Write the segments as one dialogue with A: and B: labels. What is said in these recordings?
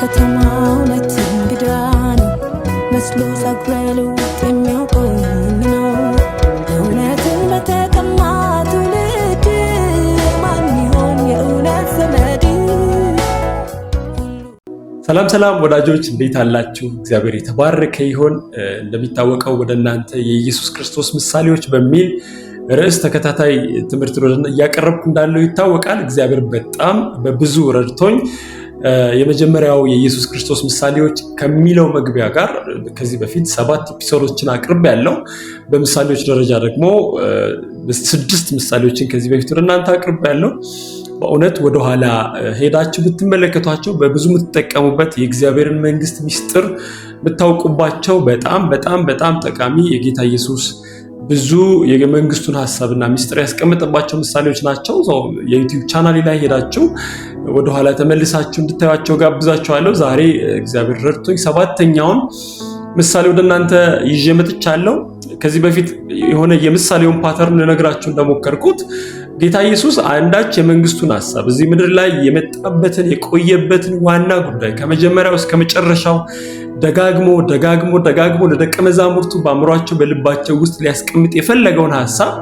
A: ከተማው ለት እንግዳ ነው መስሎ ሳግረሉ የሚያውቀው ነው እውነትን በተቀማ ትውልድ ማን ይሆን የእውነት ዘመድ?
B: ሰላም ወዳጆች እንዴት አላችሁ? እግዚአብሔር የተባረከ ይሁን። እንደሚታወቀው ወደ እናንተ የኢየሱስ ክርስቶስ ምሳሌዎች በሚል ርዕስ ተከታታይ ትምህርት እያቀረብኩ እንዳለው ይታወቃል። እግዚአብሔር በጣም በብዙ ረድቶኝ የመጀመሪያው የኢየሱስ ክርስቶስ ምሳሌዎች ከሚለው መግቢያ ጋር ከዚህ በፊት 7 ኤፒሶዶችን አቅርቤያለሁ። በምሳሌዎች ደረጃ ደግሞ 6 ምሳሌዎችን ከዚህ በፊት ወደ እናንተ አቅርቤያለሁ። በእውነት ወደ ኋላ ሄዳችሁ ብትመለከቷቸው በብዙ የምትጠቀሙበት የእግዚአብሔርን መንግስት ምስጢር የምታውቁባቸው በጣም ጠቃሚ የጌታ ኢየሱስ ብዙ የመንግስቱን ሐሳብና ምስጢር ያስቀመጠባቸው ምሳሌዎች ናቸው። የዩቲዩብ ቻናሌ ላይ ሄዳችሁ ወደ ኋላ ተመልሳችሁ እንድታዩአቸው ጋብዛችኋለሁ። ዛሬ እግዚአብሔር ረድቶኝ 7ኛውን ምሳሌ ወደ እናንተ ይዤ መጥቻለሁ። ከዚህ በፊት የሆነ የምሳሌውን ፓተርን ልነግራችሁ እንደሞከርኩት ጌታ ኢየሱስ አንዳች የመንግስቱን ሐሳብ እዚህ ምድር ላይ የመጣበትን የቆየበትን ዋና ጉዳይ ከመጀመሪያው እስከ መጨረሻው ደጋግሞ ለደቀ መዛሙርቱ በአእምሯቸው በልባቸው ውስጥ ሊያስቀምጥ የፈለገውን ሐሳብ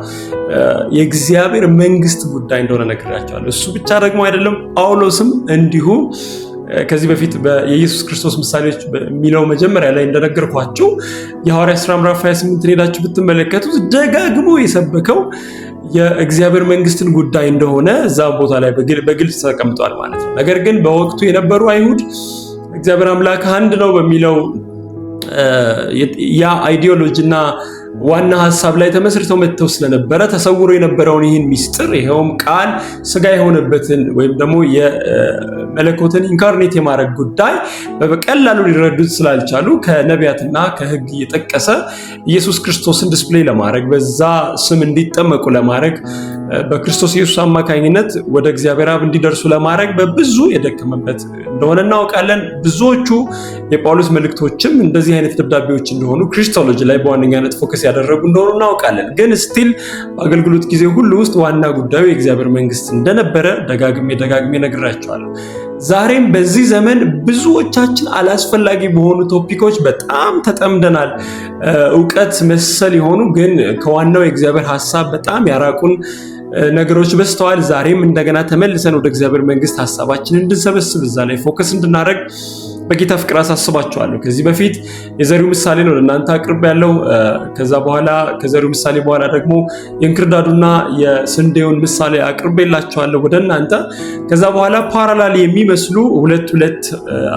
B: የእግዚአብሔር መንግስት ጉዳይ እንደሆነ ነግራቸዋለሁ። እሱ ብቻ ደግሞ አይደለም፣ ጳውሎስም እንዲሁ ከዚህ በፊት የኢየሱስ ክርስቶስ ምሳሌዎች በሚለው መጀመሪያ ላይ እንደነገርኳችሁ የሐዋርያት ሥራ ምዕራፍ 28 ሄዳችሁ ብትመለከቱት ደጋግሞ የሰበከው የእግዚአብሔር መንግስትን ጉዳይ እንደሆነ እዛ ቦታ ላይ በግልጽ ተቀምጧል ማለት ነው። ነገር ግን በወቅቱ የነበሩ አይሁድ እግዚአብሔር አምላክ አንድ ነው በሚለው ያ አይዲዮሎጂና ዋና ሐሳብ ላይ ተመስርተው መጥተው ስለነበረ ተሰውሮ የነበረውን ይህን ምስጢር ይሄውም ቃል ስጋ የሆነበትን ወይም ደግሞ የመለኮትን ኢንካርኔት የማድረግ ጉዳይ በቀላሉ ሊረዱት ስላልቻሉ ከነቢያትና ከሕግ እየጠቀሰ ኢየሱስ ክርስቶስን ዲስፕሌይ ለማድረግ በዛ ስም እንዲጠመቁ ለማድረግ በክርስቶስ ኢየሱስ አማካኝነት ወደ እግዚአብሔር አብ እንዲደርሱ ለማድረግ በብዙ የደከመበት እንደሆነ እናውቃለን። ብዙዎቹ የጳውሎስ መልእክቶችም እንደዚህ አይነት ደብዳቤዎች እንደሆኑ ክሪስቶሎጂ ላይ በዋነኛነት ፎከስ ያደረጉ እንደሆኑ እናውቃለን። ግን ስቲል በአገልግሎት ጊዜ ሁሉ ውስጥ ዋና ጉዳዩ የእግዚአብሔር መንግስት እንደነበረ ደጋግሜ ነግራቸዋለሁ። ዛሬም በዚህ ዘመን ብዙዎቻችን አላስፈላጊ በሆኑ ቶፒኮች በጣም ተጠምደናል። ዕውቀት መሰል የሆኑ ግን ከዋናው የእግዚአብሔር ሐሳብ በጣም ያራቁን ነገሮች በስተዋል። ዛሬም እንደገና ተመልሰን ወደ እግዚአብሔር መንግስት ሐሳባችንን እንድንሰበስብ እዛ ላይ ፎከስ እንድናደርግ በጌታ ፍቅር አሳስባችኋለሁ። ከዚህ በፊት የዘሪው ምሳሌ ነው ለእናንተ አቅርቤያለሁ። ከዘሪው ምሳሌ በኋላ ደግሞ የእንክርዳዱና የስንዴውን ምሳሌ አቅርቤላችኋለሁ ወደ እናንተ። ከዛ በኋላ ፓራላል የሚመስሉ ሁለት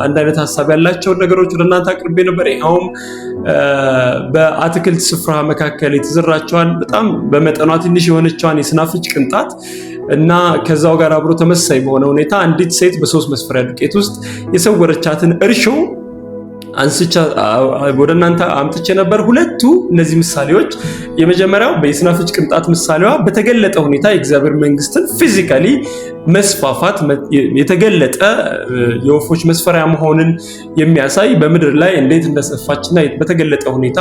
B: አንድ አይነት ሐሳብ ያላቸውን ነገሮች ወደ እናንተ አቅርቤ ነበር። ይኸውም በአትክልት ስፍራ መካከል የተዘራቸዋን በጣም በመጠኗ ትንሽ የሆነችዋን የስናፍጭ ቅንጣት እና ከዛው ጋር አብሮ ተመሳሳይ በሆነ ሁኔታ አንዲት ሴት በ3 መስፈሪያ ዱቄት ውስጥ የሰወረቻትን እርሾ ወደ እናንተ አምጥቼ ነበር። እነዚህ ምሳሌዎች የመጀመሪያው በስናፍጭ ቅንጣት ምሳሌዋ በተገለጠ ሁኔታ የእግዚአብሔር መንግስትን ፊዚካሊ መስፋፋት የተገለጠ የወፎች መስፈሪያ መሆንን የሚያሳይ በምድር ላይ እንዴት እንደሰፋችና በተገለጠ ሁኔታ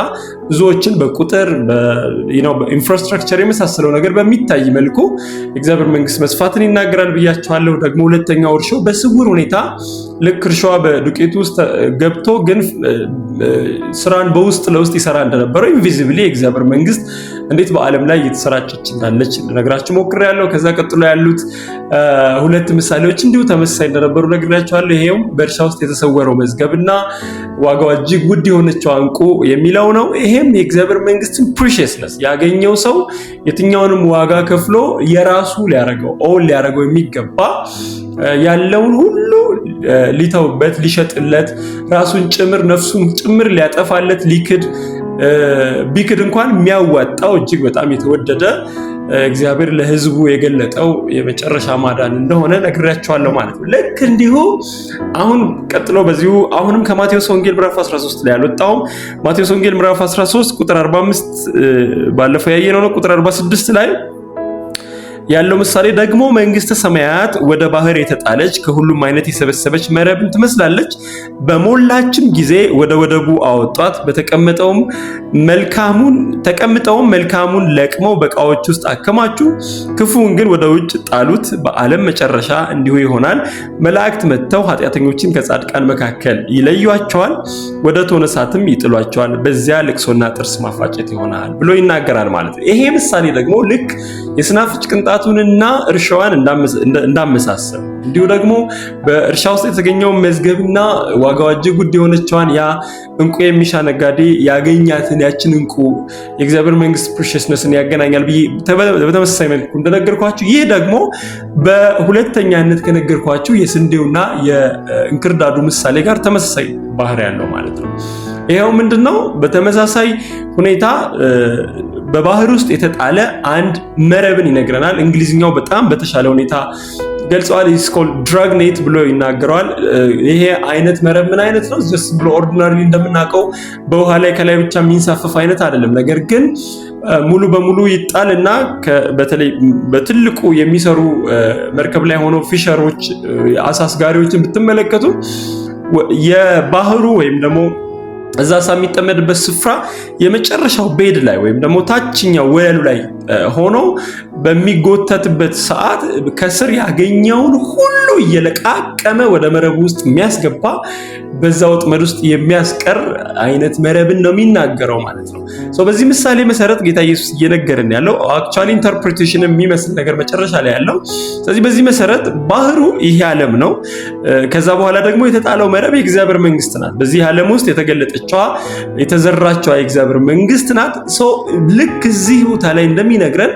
B: ብዙዎችን በቁጥር በኢንፍራስትራክቸር የመሳሰለው ነገር በሚታይ መልኩ የእግዚአብሔር መንግስት መስፋትን ይናገራል ብያቸዋለሁ። ደግሞ ሁለተኛው እርሾ በስውር ሁኔታ ልክ እርሾዋ በዱቄቱ ውስጥ ገብቶ ግን ስራን በውስጥ ለውስጥ ይሰራ እንደነበረው ኢንቪዚብሊ የእግዚአብሔር መንግስት እንዴት በዓለም ላይ እየተሰራጨች እንዳለች ነግራችሁ ሞክሬያለሁ። ከዛ ቀጥሎ ያሉት 2 ምሳሌዎች እንዲሁ ተመሳሳይ እንደነበሩ ነግራችኋለሁ። ይሄው በእርሻ ውስጥ የተሰወረው መዝገብና ዋጋው እጅግ ውድ የሆነችው ዕንቁ የሚለው ነው። ይሄም የእግዚአብሔር መንግስትን ፕሪሺየስነስ ያገኘው ሰው የትኛውንም ዋጋ ከፍሎ የራሱ ሊያረገው የሚገባ ያለውን ሁሉ ሊተውበት ሊሸጥለት ራሱን ጭምር ነፍሱን ጭምር ሊያጠፋለት ቢክድ እንኳን የሚያዋጣው እጅግ በጣም የተወደደ እግዚአብሔር ለሕዝቡ የገለጠው የመጨረሻ ማዳን እንደሆነ ነግራቸዋለሁ ማለት ነው። ልክ እንዲሁ አሁን ቀጥሎ በዚሁ አሁንም ከማቴዎስ ወንጌል ምዕራፍ 13 ላይ ያልወጣውም ማቴዎስ ወንጌል ምዕራፍ 13 ቁጥር 45 ባለፈው ያየነው ነው። ቁጥር 46 ላይ ያለው ምሳሌ ደግሞ መንግስተ ሰማያት ወደ ባህር የተጣለች ከሁሉም አይነት የሰበሰበች መረብን ትመስላለች። በሞላችም ጊዜ ወደ ወደቡ አወጧት። ተቀምጠውም መልካሙን ለቅመው በዕቃዎች ውስጥ አከማቹ፣ ክፉውን ግን ወደ ውጭ ጣሉት። በዓለም መጨረሻ እንዲሁ ይሆናል። መላእክት መጥተው ኃጢአተኞችን ከጻድቃን መካከል ይለዩአቸዋል፣ ወደ እቶነ እሳትም ይጥሏቸዋል። በዚያ ልቅሶና ጥርስ ማፋጨት ይሆናል ብሎ ይናገራል ማለት ነው። ይሄ ምሳሌ ደግሞ ልክ የስናፍጭ ቅንጣቱንና እርሻዋን እንዳመሳሰል እንዲሁ ደግሞ በእርሻ ውስጥ የተገኘው መዝገብና ዋጋዋ እጅግ ውድ የሆነችዋን ያ እንቁ የሚሻ ነጋዴ ያገኛትን ያችን እንቁ የእግዚአብሔር መንግስት ፕሪሸስነስን ያገናኛል ብዬ በተመሳሳይ መልኩ እንደነገርኳችሁ፣ ይህ ደግሞ በሁለተኛነት ከነገርኳችሁ የስንዴውና የእንክርዳዱ ምሳሌ ጋር ተመሳሳይ ባህሪ ያለው ማለት ነው። ይሄው ምንድነው? በተመሳሳይ ሁኔታ በባህር ውስጥ የተጣለ አንድ መረብን ይነግረናል። እንግሊዝኛው በጣም በተሻለ ሁኔታ ገልጸዋል። ኢትስ ኮልድ ድራግ ኔት ብሎ ይናገረዋል። ይሄ አይነት መረብ ምን አይነት ነው? ጀስት ብሎ ኦርዲናሪ እንደምናውቀው በውሃ ላይ ከላይ ብቻ የሚንሳፈፍ አይነት አይደለም። ነገር ግን ሙሉ በሙሉ ይጣልና በተለይ በትልቁ የሚሰሩ መርከብ ላይ ሆነው ፊሸሮች፣ አሳ አስጋሪዎችን ብትመለከቱ የባህሩ ወይም ደግሞ እዛ የሚጠመድበት ስፍራ የመጨረሻው ቤድ ላይ ወይም ደግሞ ታችኛው ወለሉ ላይ ሆኖ በሚጎተትበት ሰዓት ከስር ያገኘውን ሁሉ እየለቃቀመ ወደ መረቡ ውስጥ የሚያስገባ በዛ ወጥመድ ውስጥ የሚያስቀር አይነት መረብን ነው የሚናገረው ማለት ነው። በዚህ ምሳሌ መሰረት ጌታ ኢየሱስ እየነገረን ያለው አክቹዋሊ ኢንተርፕሪቴሽን የሚመስል ነገር መጨረሻ ላይ ያለው። ስለዚህ በዚህ መሰረት ባህሩ ይሄ ዓለም ነው። ከዛ በኋላ ደግሞ የተጣለው መረብ የእግዚአብሔር መንግስት ናት። በዚህ ዓለም ውስጥ የተገለጠችዋ የተዘራችዋ የእግዚአብሔር መንግስት ናት። ልክ እዚህ ቦታ ላይ እንደሚነግረን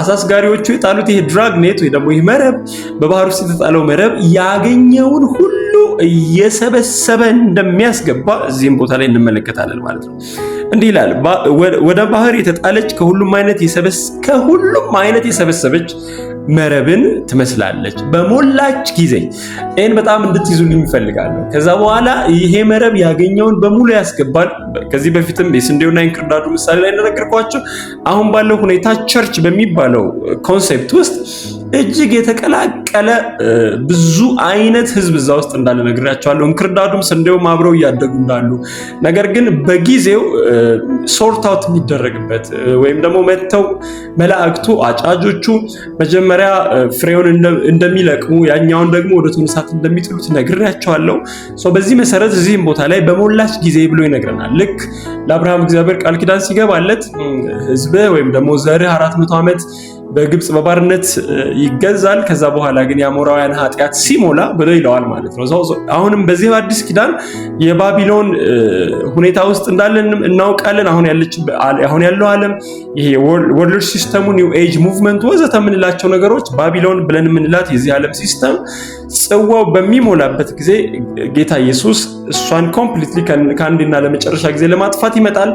B: አሳስጋሪዎቹ የጣሉት ይሄ ድራግ ኔት ወይ ደግሞ ይሄ መረብ በባህር ውስጥ የተጣለው መረብ ያገኘውን ሁሉ እየሰበሰበ እንደሚያስገባ እዚህም ቦታ ላይ እንመለከታለን ማለት ነው። እንዲህ ይላል፣ ወደ ባህር የተጣለች ከሁሉም አይነት የሰበሰበች መረብን ትመስላለች። በሞላች ጊዜ ይህን በጣም እንድትይዙልኝ እፈልጋለሁ። ከዛ በኋላ ይሄ መረብ ያገኘውን በሙሉ ያስገባል። ከዚህ በፊትም የስንዴውና የእንክርዳዱ ምሳሌ ላይ እንደነገርኳቸው አሁን ባለው ሁኔታ ቸርች በሚባለው ኮንሴፕት ውስጥ እጅግ የተቀላቀለ ብዙ አይነት ህዝብ እዛ ውስጥ እንዳለ ነግራቸዋለሁ። እንክርዳዱም ስንዴውም አብረው እያደጉ እንዳሉ፣ ነገር ግን በጊዜው ሶርት አውት የሚደረግበት ወይም ደግሞ መጥተው መላእክቱ አጫጆቹ መጀመሪያ ፍሬውን እንደሚለቅሙ ያኛውን ደግሞ ወደ እቶነ እሳት እንደሚጥሉት ነግራቸዋለሁ። በዚህ መሰረት እዚህም ቦታ ላይ በሞላች ጊዜ ብሎ ይነግረናል። ልክ ለአብርሃም እግዚአብሔር ቃል ኪዳን ሲገባለት ህዝብ ወይም ደግሞ ዘርህ 400 ዓመት በግብጽ በባርነት ይገዛል፣ ከዛ በኋላ ግን የአሞራውያን ኃጢአት ሲሞላ ብሎ ይለዋል ማለት ነው። አሁንም በዚህ አዲስ ኪዳን የባቢሎን ሁኔታ ውስጥ እንዳለን እናውቃለን። አሁን ያለው ዓለም ይሄ ወርልድ ሲስተሙ ኒው ኤጅ ሙቭመንት ወዘተ የምንላቸው ነገሮች ባቢሎን ብለን የምንላት የዚህ ዓለም ሲስተም ጽዋው በሚሞላበት ጊዜ ጌታ ኢየሱስ እሷን ኮምፕሊትሊ ከአንድና ለመጨረሻ ጊዜ ለማጥፋት ይመጣል።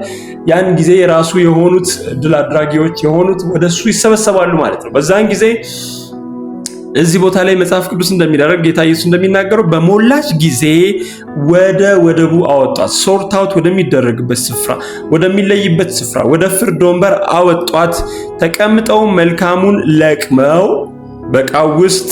B: ያን ጊዜ የራሱ የሆኑት ድል አድራጊዎች የሆኑት ወደሱ ይሰበሰባሉ ማለት ነው። በዛን ጊዜ እዚህ ቦታ ላይ መጽሐፍ ቅዱስ እንደሚደረግ ጌታ ኢየሱስ እንደሚናገረው በሞላች ጊዜ ወደ ወደቡ አወጧት። ሶርት አውት ወደሚደረግበት ስፍራ፣ ወደሚለይበት ስፍራ፣ ወደ ፍርድ ወንበር አወጧት። ተቀምጠው መልካሙን ለቅመው በዕቃው ውስጥ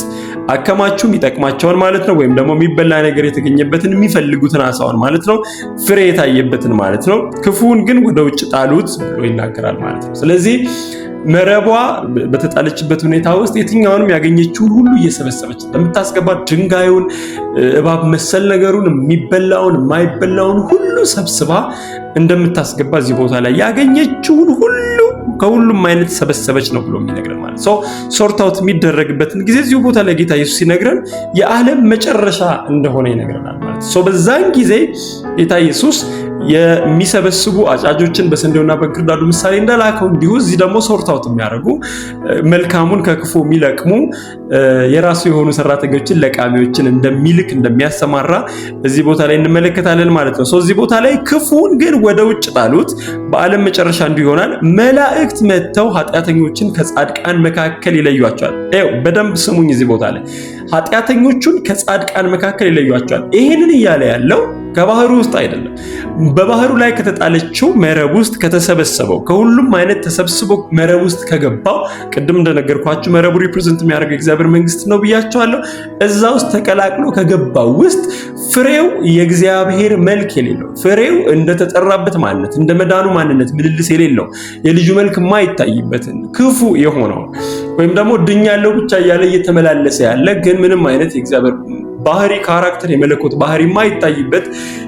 B: አከማቹም ይጠቅማቸዋል ማለት ነው። ወይም ደግሞ የሚበላ ነገር የተገኘበትን የሚፈልጉትን አሳውን ማለት ነው፣ ፍሬ የታየበትን ማለት ነው። ክፉን ግን ወደ ውጭ ጣሉት ብሎ ይናገራል ማለት ነው። ስለዚህ መረቧ በተጣለችበት ሁኔታ ውስጥ የትኛውንም ያገኘችውን ሁሉ እየሰበሰበች እንደምታስገባ ድንጋዩን፣ እባብ መሰል ነገሩን፣ የሚበላውን የማይበላውን ሁሉ ሰብስባ እንደምታስገባ እዚህ ቦታ ላይ ያገኘችውን ሁሉ ከሁሉም አይነት ሰበሰበች ነው ብሎ የሚነግረን ማለት ነው። ሶርት አውት የሚደረግበትን ጊዜ እዚሁ ቦታ ላይ ጌታ ኢየሱስ ሲነግረን የዓለም መጨረሻ እንደሆነ ይነግረናል ማለት ነው። በዛን ጊዜ ጌታ ኢየሱስ የሚሰበስቡ አጫጆችን በስንዴውና በእንክርዳዱ ምሳሌ እንደላከው እንዲሁ እዚህ ደግሞ ሶርት አውት የሚያደርጉ መልካሙን ከክፉ የሚለቅሙ የራሱ የሆኑ ሰራተኞችን ለቃሚዎችን እንደሚልክ እንደሚያሰማራ እዚህ ቦታ ላይ እንመለከታለን ማለት ነው። እዚህ ቦታ ላይ ክፉን ግን ወደ ውጭ ጣሉት፣ በዓለም መጨረሻ እንዲሁ ይሆናል። መላእክት መጥተው ኃጢአተኞችን ከጻድቃን መካከል ይለዩአቸዋል። በደንብ ስሙኝ እዚህ ቦታ ላይ ኃጢአተኞቹን ከጻድቃን መካከል ይለዩአቸዋል። ይሄንን እያለ ያለው ከባህሩ ውስጥ አይደለም። በባህሩ ላይ ከተጣለችው መረብ ውስጥ ከተሰበሰበው ከሁሉም አይነት ተሰብስቦ መረብ ውስጥ ከገባው ቅድም እንደነገርኳችሁ መረቡ ሪፕሬዘንት የሚያደርገው እግዚአብሔር መንግስት ነው ብያቸዋለሁ። እዛ ውስጥ ተቀላቅሎ ከገባው ውስጥ ፍሬው የእግዚአብሔር መልክ የሌለው ፍሬው እንደተጠራበት ማንነት እንደ መዳኑ ማንነት ምልልስ የሌለው የልጁ መልክ የማይታይበትን ክፉ የሆነው ወይም ደግሞ ድኛለው ብቻ እያለ እየተመላለሰ ያለ ግን ምንም አይነት የእግዚአብሔር ባህሪ ካራክተር የመለኮት ባህሪ የማይታይበት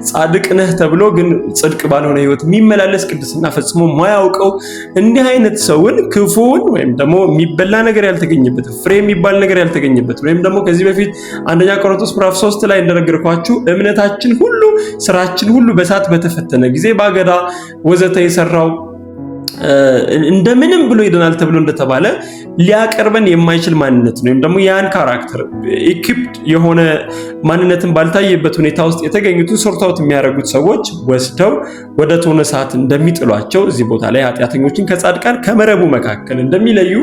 B: ጻድቅ ነህ ተብሎ ግን ጽድቅ ባልሆነ ህይወት የሚመላለስ ቅድስና ፈጽሞ የማያውቀው እንዲህ አይነት ሰውን ክፉውን ወይም ደግሞ የሚበላ ነገር ያልተገኘበት ፍሬ የሚባል ነገር ያልተገኘበት ወይም ደግሞ ከዚህ በፊት አንደኛ ቆሮንቶስ ምዕራፍ 3 ላይ እንደነገርኳችሁ እምነታችን ሁሉ ስራችን ሁሉ በእሳት በተፈተነ ጊዜ ባገዳ ወዘተ የሰራው እንደምንም ብሎ ይደናል ተብሎ እንደተባለ ሊያቀርበን የማይችል ማንነት ነው። ወይም ደግሞ ያን ካራክተር ኢኩፕድ የሆነ ማንነትን ባልታየበት ሁኔታ ውስጥ የተገኙትን ሶርታውት የሚያደርጉት ሰዎች ወስደው ወደ እቶነ እሳት እንደሚጥሏቸው እዚህ ቦታ ላይ ኃጢአተኞችን ከጻድቃን ከመረቡ መካከል እንደሚለዩ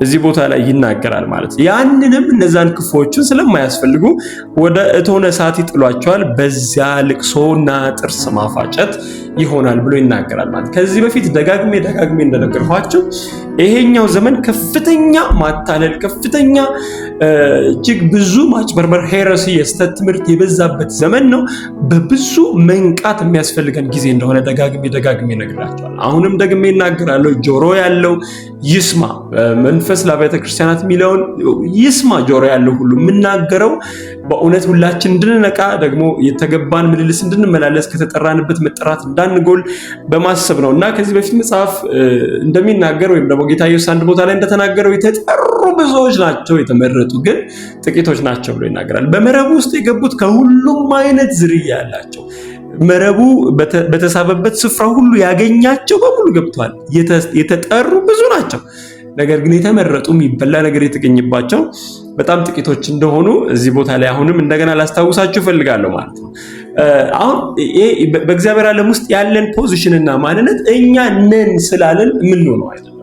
B: እዚህ ቦታ ላይ ይናገራል ማለት ነው። ያንንም እነዛን ክፉዎችን ስለማያስፈልጉ ወደ እቶነ እሳት ይጥሏቸዋል። በዚያ ልቅሶና ጥርስ ማፋጨት ይሆናል ብሎ ይናገራል ማለት። ከዚህ በፊት ደጋግሜ እንደነገርኳችሁ ይሄኛው ዘመን ከፍተኛ ማታለል፣ ከፍተኛ እጅግ ብዙ ማጭበርበር፣ ሄረሲ፣ የስተት ትምህርት የበዛበት ዘመን ነው። በብዙ መንቃት የሚያስፈልገን ጊዜ እንደሆነ ደጋግሜ ነግራቸዋለሁ። አሁንም ደግሜ እናገራለሁ። ጆሮ ያለው ይስማ። መንፈስ ለአብያተ ክርስቲያናት የሚለውን ይስማ ጆሮ ያለው ሁሉ። የምናገረው በእውነት ሁላችን እንድንነቃ ደግሞ የተገባን ምልልስ እንድንመላለስ ከተጠራንበት መጠራት እንዳንጎል በማሰብ ነው እና ከዚህ በፊት መጽሐፍ እንደሚናገር ወይም ደግሞ ጌታ ኢየሱስ አንድ ቦታ ላይ እንደተናገረው የተጠሩ ብዙዎች ናቸው የተመረጡ ግን ጥቂቶች ናቸው ብሎ ይናገራል። በመረቡ ውስጥ የገቡት ከሁሉም አይነት ዝርያ ያላቸው መረቡ በተሳበበት ስፍራ ሁሉ ያገኛቸው በሙሉ ገብተዋል። የተጠሩ ብዙ ናቸው፣ ነገር ግን የተመረጡ የሚበላ ነገር የተገኘባቸው በጣም ጥቂቶች እንደሆኑ እዚህ ቦታ ላይ አሁንም እንደገና ላስታውሳችሁ ፈልጋለሁ ማለት ነው። አሁን በእግዚአብሔር ዓለም ውስጥ ያለን ፖዚሽን እና ማንነት እኛ ነን ስላለን ምን ነው አይደለም።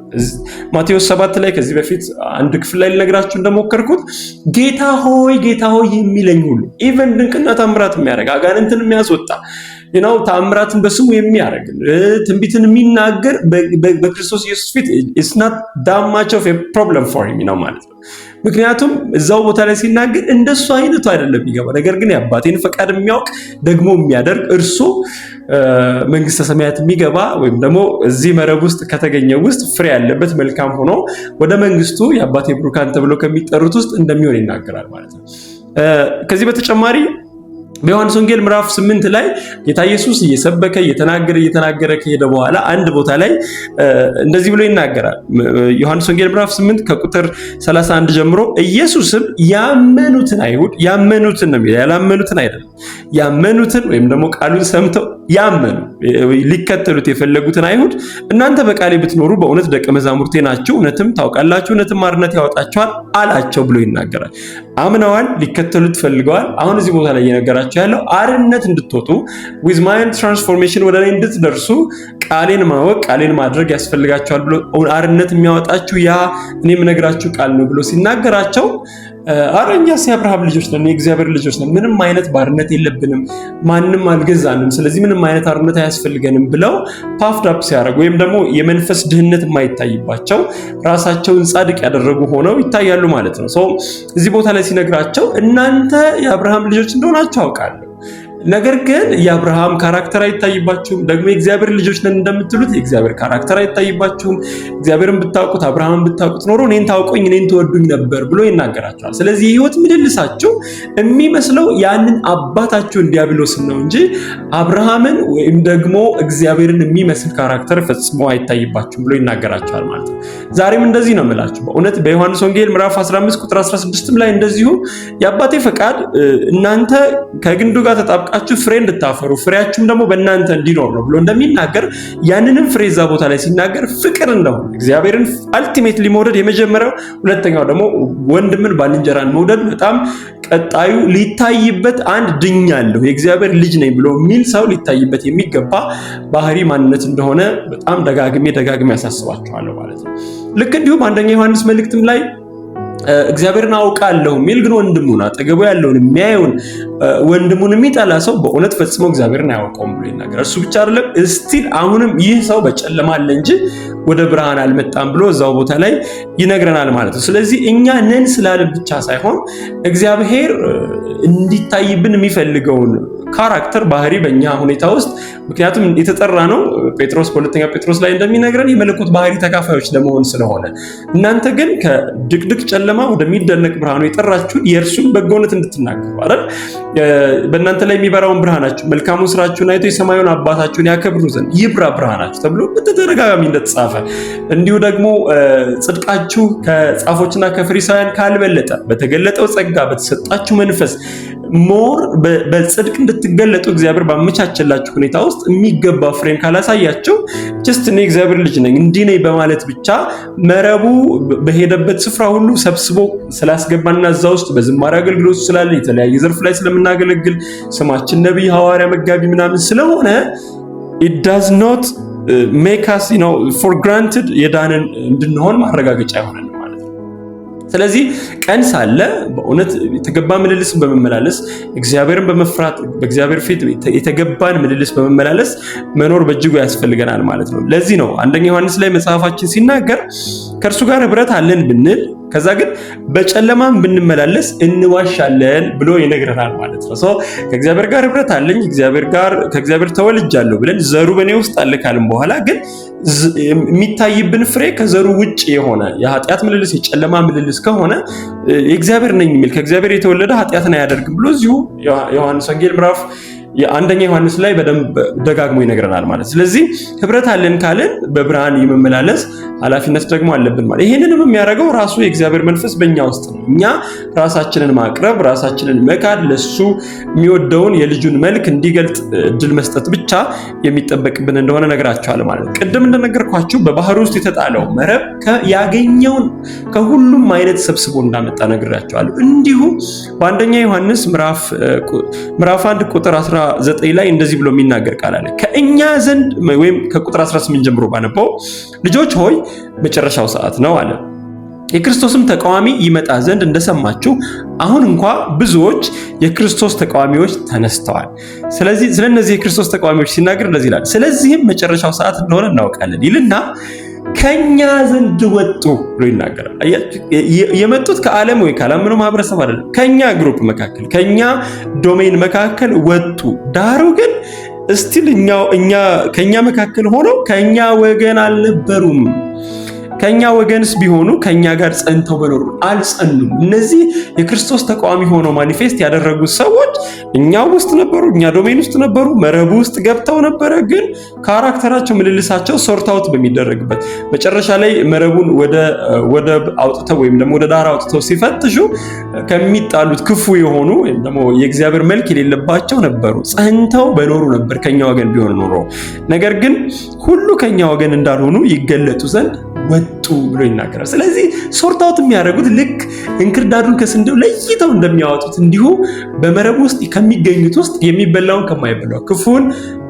B: ማቴዎስ 7 ላይ ከዚህ በፊት አንድ ክፍል ላይ ልነግራችሁ እንደሞከርኩት ጌታ ሆይ የሚለኝ ሁሉ ኢቨን ድንቅና ታምራት የሚያደርግ አጋንንትን የሚያስወጣ ታምራትን በስሙ የሚያደርግ ትንቢትን የሚናገር በክርስቶስ ኢየሱስ ፊት it's not that much of a problem for him ነው ማለት ነው። ምክንያቱም እዛው ቦታ ላይ ሲናገር እንደሱ አይነቱ አይደለም የሚገባ ነገር ግን የአባቴን ፈቃድ የሚያውቅ ደግሞ የሚያደርግ እርሱ መንግስተ ሰማያት የሚገባ ወይም ደግሞ እዚህ መረብ ውስጥ ከተገኘው ውስጥ ፍሬ ያለበት መልካም ሆኖ ወደ መንግስቱ የአባቴ ብሩካን ተብሎ ከሚጠሩት ውስጥ እንደሚሆን ይናገራል ማለት ነው። ከዚህ በተጨማሪ በዮሐንስ ወንጌል ምዕራፍ 8 ላይ ጌታ ኢየሱስ እየተናገረ ከሄደ በኋላ አንድ ቦታ ላይ እንደዚህ ብሎ ይናገራል። ዮሐንስ ወንጌል ምዕራፍ 8 ከቁጥር 31 ጀምሮ ኢየሱስም ያመኑትን አይሁድ ያመኑትን ነው የሚለው ያላመኑትን አይደለም፣ ያመኑትን ወይም ደግሞ ቃሉን ሰምተው ያመኑ ሊከተሉት የፈለጉትን አይሁድ እናንተ በቃሌ ብትኖሩ በእውነት ደቀ መዛሙርቴ ናችሁ፣ እውነትም ታውቃላችሁ፣ እውነትም አርነት ያወጣችኋል አላቸው ብሎ ይናገራል። አምነዋል፣ ሊከተሉት ፈልገዋል። አሁን እዚህ ቦታ ላይ እየነገራቸው ያለው አርነት እንድትወጡ with mind transformation ወደ ላይ እንድትደርሱ ቃሌን ማወቅ ቃሌን ማድረግ ያስፈልጋቸዋል ብሎ አርነት የሚያወጣችሁ ያ እኔ የምነግራችሁ ቃል ነው ብሎ ሲናገራቸው አረኛስ የአብርሃም ልጆች ነን፣ የእግዚአብሔር ልጆች ነን፣ ምንም አይነት ባርነት የለብንም፣ ማንንም አልገዛንም፣ ስለዚህ ምንም አይነት አርነት አያስፈልገንም ብለው ፓፍድ አፕ ሲያደርጉ ወይም ደግሞ የመንፈስ ድህነት የማይታይባቸው ራሳቸውን ጻድቅ ያደረጉ ሆነው ይታያሉ ማለት ነው። እዚህ ቦታ ላይ ሲነግራቸው እናንተ የአብርሃም ልጆች እንደሆናችሁ አውቃለሁ፣ ነገር ግን የአብርሃም ካራክተር አይታይባችሁም፣ ደግሞ የእግዚአብሔር ልጆች ነን እንደምትሉት የእግዚአብሔር ካራክተር አይታይባችሁም። እግዚአብሔርን ብታውቁት አብርሃምን ብታውቁት ኖሮ እኔን ታውቁኝ እኔን ትወዱኝ ነበር ብሎ ይናገራቸዋል። ስለዚህ የህይወት ምልልሳችሁ የሚመስለው ያንን አባታችሁን ዲያብሎስን ነው እንጂ አብርሃምን ወይም ደግሞ እግዚአብሔርን የሚመስል ካራክተር ፈጽሞ አይታይባችሁም ብሎ ይናገራቸዋል ማለት ነው። ዛሬም እንደዚህ ነው የምላችሁ። በእውነት በዮሐንስ ወንጌል ምዕራፍ 15 ቁጥር 16 ላይ እንደዚሁ የአባቴ ፈቃድ እናንተ ከግንዱ ጋር ተጣብቃችሁ አውቃችሁ ፍሬ እንድታፈሩ ፍሬያችሁም ደግሞ በእናንተ እንዲኖር ነው ብሎ እንደሚናገር ያንንም ፍሬ እዛ ቦታ ላይ ሲናገር ፍቅር እንደሆነ እግዚአብሔርን አልቲሜትሊ መውደድ የመጀመሪያው፣ ሁለተኛው ደግሞ ወንድምን ባልንጀራን መውደድ በጣም ቀጣዩ ሊታይበት አንድ ድኛለሁ የእግዚአብሔር ልጅ ነኝ ብሎ የሚል ሰው ሊታይበት የሚገባ ባህሪ ማንነት እንደሆነ በጣም ደጋግሜ ያሳስባችኋለሁ ማለት ነው። ልክ እንዲሁም አንደኛ ዮሐንስ መልእክትም ላይ እግዚአብሔርን አውቃለሁ የሚል ግን ወንድሙን አጠገቡ ያለውን የሚያየውን ወንድሙን የሚጠላ ሰው በእውነት ፈጽሞ እግዚአብሔርን አያውቀውም ብሎ ይናገራል። እሱ ብቻ አይደለም እስቲል አሁንም ይህ ሰው በጨለማ አለ እንጂ ወደ ብርሃን አልመጣም ብሎ እዛው ቦታ ላይ ይነግረናል ማለት ነው። ስለዚህ እኛ ነን ስላልን ብቻ ሳይሆን እግዚአብሔር እንዲታይብን የሚፈልገውን ካራክተር ባህሪ በእኛ ሁኔታ ውስጥ ምክንያቱም የተጠራ ነው ጴጥሮስ በሁለተኛ ጴጥሮስ ላይ እንደሚነግረን የመለኮት ባህሪ ተካፋዮች ለመሆን ስለሆነ እናንተ ግን ከድቅድቅ ጨለማ ወደሚደነቅ ብርሃኑ የጠራችሁን የእርሱን በጎነት እንድትናገሩ አይደል? በእናንተ ላይ የሚበራውን ብርሃናችሁ መልካሙን ስራችሁን አይቶ የሰማዩን አባታችሁን ያከብሩ ዘንድ ይብራ ብርሃናችሁ ተብሎ በተደጋጋሚ እንደተጻፈ እንዲሁ ደግሞ ጽድቃችሁ ከጻፎችና ከፈሪሳውያን ካልበለጠ በተገለጠው ጸጋ በተሰጣችሁ መንፈስ ሞር በጽድቅ እንድትገለጡ እግዚአብሔር ባመቻቸላችሁ ሁኔታ ውስጥ የሚገባ ፍሬን ካላሳያችሁ ጀስት እኔ እግዚአብሔር ልጅ ነኝ እንዲህ ነኝ በማለት ብቻ መረቡ በሄደበት ስፍራ ሁሉ ሰብስቦ ስላስገባና እዛ ውስጥ በዝማሬ አገልግሎት ስላለ የተለያየ ዘርፍ ላይ ስለምናገለግል ስማችን ነብይ፣ ሐዋርያ፣ መጋቢ ምናምን ስለሆነ it does not make us for granted የዳንን እንድንሆን ማረጋገጫ ይሆናል። ስለዚህ ቀን ሳለ በእውነት የተገባ ምልልስን በመመላለስ እግዚአብሔርን በመፍራት በእግዚአብሔር ፊት የተገባን ምልልስ በመመላለስ መኖር በእጅጉ ያስፈልገናል ማለት ነው። ለዚህ ነው አንደኛ ዮሐንስ ላይ መጽሐፋችን ሲናገር ከእርሱ ጋር ህብረት አለን ብንል ከዛ ግን በጨለማም ብንመላለስ እንዋሻለን ብሎ ይነግረናል ማለት ነው። ከእግዚአብሔር ጋር ህብረት አለኝ ከእግዚአብሔር ተወልጃለሁ ብለን ዘሩ በእኔ ውስጥ አለ ካልን በኋላ ግን የሚታይብን ፍሬ ከዘሩ ውጭ የሆነ የኃጢአት ምልልስ የጨለማ ምልልስ ከሆነ የእግዚአብሔር ነኝ የሚል ከእግዚአብሔር የተወለደ ኃጢአትን አያደርግም ብሎ እዚሁ ዮሐንስ ወንጌል ምዕራፍ አንደኛ ዮሐንስ ላይ በደንብ ደጋግሞ ይነግረናል ማለት። ስለዚህ ህብረት አለን ካልን በብርሃን የመመላለስ ኃላፊነት ደግሞ አለብን ማለት። ይሄንንም የሚያደርገው ራሱ የእግዚአብሔር መንፈስ በእኛ ውስጥ ነው። እኛ ራሳችንን ማቅረብ ራሳችንን መካድ ለሱ የሚወደውን የልጁን መልክ እንዲገልጥ እድል መስጠት ብቻ የሚጠበቅብን እንደሆነ ነግራችኋለሁ ማለት። ቅድም እንደነገርኳችሁ በባህር ውስጥ የተጣለው መረብ ያገኘውን ከሁሉም አይነት ሰብስቦ እንዳመጣ ነግራችኋለሁ። እንዲሁ በአንደኛ ዮሐንስ ምዕራፍ 1 ቁጥር 19 ላይ እንደዚህ ብሎ የሚናገር ቃል አለ። ከእኛ ዘንድ ወይም ከቁጥር 18 ጀምሮ ባነበው ልጆች ሆይ መጨረሻው ሰዓት ነው አለ። የክርስቶስም ተቃዋሚ ይመጣ ዘንድ እንደሰማችሁ አሁን እንኳ ብዙዎች የክርስቶስ ተቃዋሚዎች ተነስተዋል። ስለዚህ ስለነዚህ የክርስቶስ ተቃዋሚዎች ሲናገር እንደዚህ ይላል። ስለዚህም መጨረሻው ሰዓት እንደሆነ እናውቃለን ይልና ከኛ ዘንድ ወጡ ብሎ ይናገራል። የመጡት ከዓለም ወይ ካላመነው ማህበረሰብ አይደለም፣ ከኛ ግሩፕ መካከል ከኛ ዶሜን መካከል ወጡ። ዳሩ ግን እስቲል ከኛ መካከል ሆነው ከኛ ወገን አልነበሩም። ከኛ ወገንስ ቢሆኑ ከኛ ጋር ጸንተው በኖሩ አልጸኑም። እነዚህ የክርስቶስ ተቃዋሚ ሆነው ማኒፌስት ያደረጉት ሰዎች እኛ ውስጥ ነበሩ፣ እኛ ዶሜን ውስጥ ነበሩ፣ መረቡ ውስጥ ገብተው ነበረ። ግን ካራክተራቸው ምልልሳቸው ሶርት አውት በሚደረግበት መጨረሻ ላይ መረቡን ወደ አውጥተው ወይም ደግሞ ወደ ዳር አውጥተው ሲፈትሹ ከሚጣሉት ክፉ የሆኑ ወይም ደግሞ የእግዚአብሔር መልክ የሌለባቸው ነበሩ። ጸንተው በኖሩ ነበር ከኛ ወገን ቢሆን ኖሮ። ነገር ግን ሁሉ ከኛ ወገን እንዳልሆኑ ይገለጡ ዘንድ ወጡ ብሎ ይናገራል። ስለዚህ ሶርት አውት የሚያደርጉት ልክ እንክርዳዱን ከስንዴው ለይተው እንደሚያወጡት እንዲሁ በመረብ ውስጥ ከሚገኙት ውስጥ የሚበላውን ከማይበላው ክፉን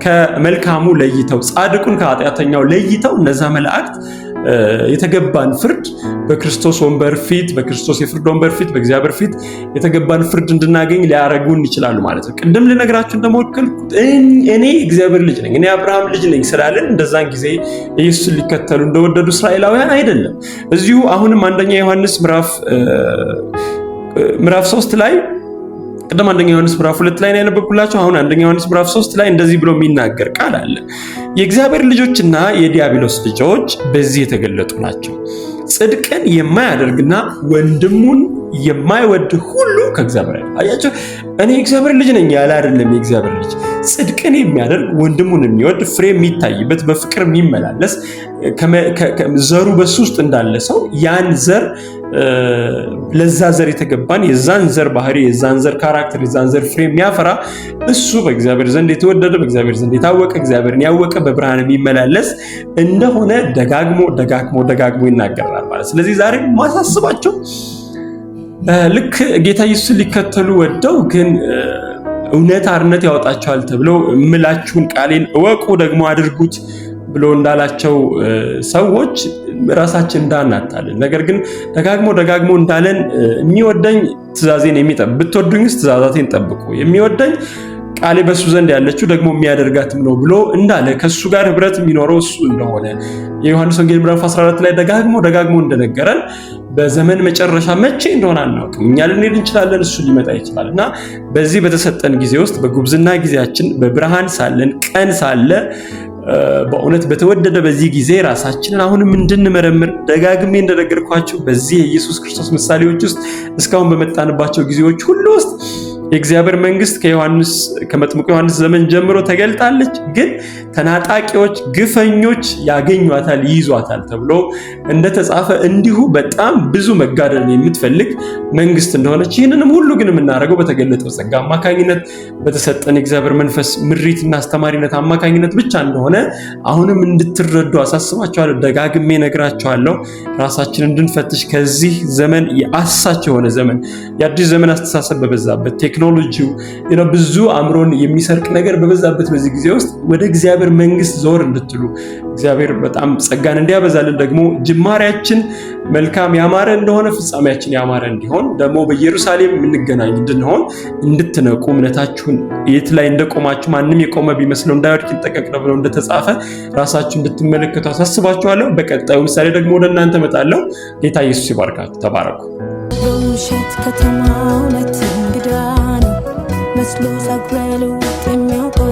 B: ከመልካሙ ለይተው ጻድቁን ከኃጢአተኛው ለይተው እነዛ መላእክት የተገባን ፍርድ በክርስቶስ ወንበር ፊት በክርስቶስ የፍርድ ወንበር ፊት በእግዚአብሔር ፊት የተገባን ፍርድ እንድናገኝ ሊያረጉን ይችላሉ ማለት ነው። ቅድም ልነግራችሁ እንደሞከርኩት እኔ እግዚአብሔር ልጅ ነኝ፣ እኔ አብርሃም ልጅ ነኝ ስላለን እንደዛን ጊዜ ኢየሱስን ሊከተሉ እንደወደዱ እስራኤላውያን አይደለም። እዚሁ አሁንም አንደኛ ዮሐንስ ምዕራፍ 3 ላይ ቅድም አንደኛ ዮሐንስ ምዕራፍ 2 ላይ ያነበብኩላችሁ አሁን አንደኛ ዮሐንስ ምዕራፍ 3 ላይ እንደዚህ ብሎ የሚናገር ቃል አለ። የእግዚአብሔር ልጆችና የዲያብሎስ ልጆች በዚህ የተገለጡ ናቸው። ጽድቅን የማያደርግና ወንድሙን የማይወድ ሁሉ ከእግዚአብሔር አይደለም። አያችሁ፣ እኔ እግዚአብሔር ልጅ ነኝ ያለ አይደለም። የእግዚአብሔር ልጅ ጽድቅን የሚያደርግ ወንድሙን የሚወድ ፍሬ የሚታይበት በፍቅር የሚመላለስ ዘሩ በሱ ውስጥ እንዳለ ሰው ያን ዘር ለዛ ዘር የተገባን የዛን ዘር ባህሪ የዛን ዘር ካራክተር የዛን ዘር ፍሬ የሚያፈራ እሱ በእግዚአብሔር ዘንድ የተወደደ በእግዚአብሔር ዘንድ የታወቀ እግዚአብሔርን ያወቀ በብርሃን የሚመላለስ እንደሆነ ደጋግሞ ይናገራል ማለት። ስለዚህ ዛሬ ማሳስባቸው ልክ ጌታ ኢየሱስን ሊከተሉ ወደው ግን እውነት አርነት ያወጣቸዋል ተብለው እምላችሁን ቃሌን እወቁ ደግሞ አድርጉት ብሎ እንዳላቸው ሰዎች ራሳችን እንዳናታለን። ነገር ግን ደጋግሞ እንዳለን የሚወደኝ ትእዛዜን የሚጠብቅ ብትወዱኝስ ትእዛዛቴን ጠብቁ፣ የሚወደኝ ቃሌ በሱ ዘንድ ያለችው ደግሞ የሚያደርጋትም ነው ብሎ እንዳለ ከሱ ጋር ህብረት የሚኖረው እሱ እንደሆነ የዮሐንስ ወንጌል ምዕራፍ 14 ላይ ደጋግሞ እንደነገረን በዘመን መጨረሻ መቼ እንደሆነ አናውቅም። እኛ ልንሄድ እንችላለን፣ እሱ ሊመጣ ይችላል እና በዚህ በተሰጠን ጊዜ ውስጥ በጉብዝና ጊዜያችን በብርሃን ሳለን ቀን ሳለ በእውነት በተወደደ በዚህ ጊዜ ራሳችንን አሁንም እንድንመረምር ደጋግሜ እንደነገርኳችሁ በዚህ የኢየሱስ ክርስቶስ ምሳሌዎች ውስጥ እስካሁን በመጣንባቸው ጊዜዎች ሁሉ ውስጥ የእግዚአብሔር መንግስት ከመጥምቁ ዮሐንስ ዘመን ጀምሮ ተገልጣለች። ግን ተናጣቂዎች፣ ግፈኞች ያገኟታል፣ ይይዟታል ተብሎ እንደተጻፈ እንዲሁ በጣም ብዙ መጋደልን የምትፈልግ መንግስት እንደሆነች ይህንንም ሁሉ ግን የምናደርገው በተገለጠው ጸጋ አማካኝነት በተሰጠን የእግዚአብሔር መንፈስ ምሪትና አስተማሪነት አማካኝነት ብቻ እንደሆነ አሁንም እንድትረዱ አሳስባችኋለሁ። ደጋግሜ ነግራችኋለሁ። ራሳችንን እንድንፈትሽ ከዚህ ዘመን የአሳች የሆነ ዘመን የአዲስ ዘመን አስተሳሰብ በበዛበት ቴክኖሎጂው ብዙ አእምሮን የሚሰርቅ ነገር በበዛበት በዚህ ጊዜ ውስጥ ወደ እግዚአብሔር መንግስት ዞር እንድትሉ እግዚአብሔር በጣም ጸጋን እንዲያበዛልን ደግሞ ጅማሬያችን መልካም ያማረ እንደሆነ ፍጻሜያችን ያማረ እንዲሆን ደግሞ በኢየሩሳሌም የምንገናኝ እንድንሆን እንድትነቁ እምነታችሁን የት ላይ እንደቆማችሁ ማንም የቆመ ቢመስለው እንዳይወድቅ ይጠንቀቅ ነው ብሎ እንደተጻፈ ራሳችሁ እንድትመለከቱ አሳስባችኋለሁ። በቀጣዩ ምሳሌ ደግሞ ወደ እናንተ እመጣለሁ። ጌታ ኢየሱስ ይባርካችሁ። ተባረኩ።
A: በውሸት ከተማ እውነት እንግዳ ነው መስሎ ጸጉረ ልውጥ የሚያውቀው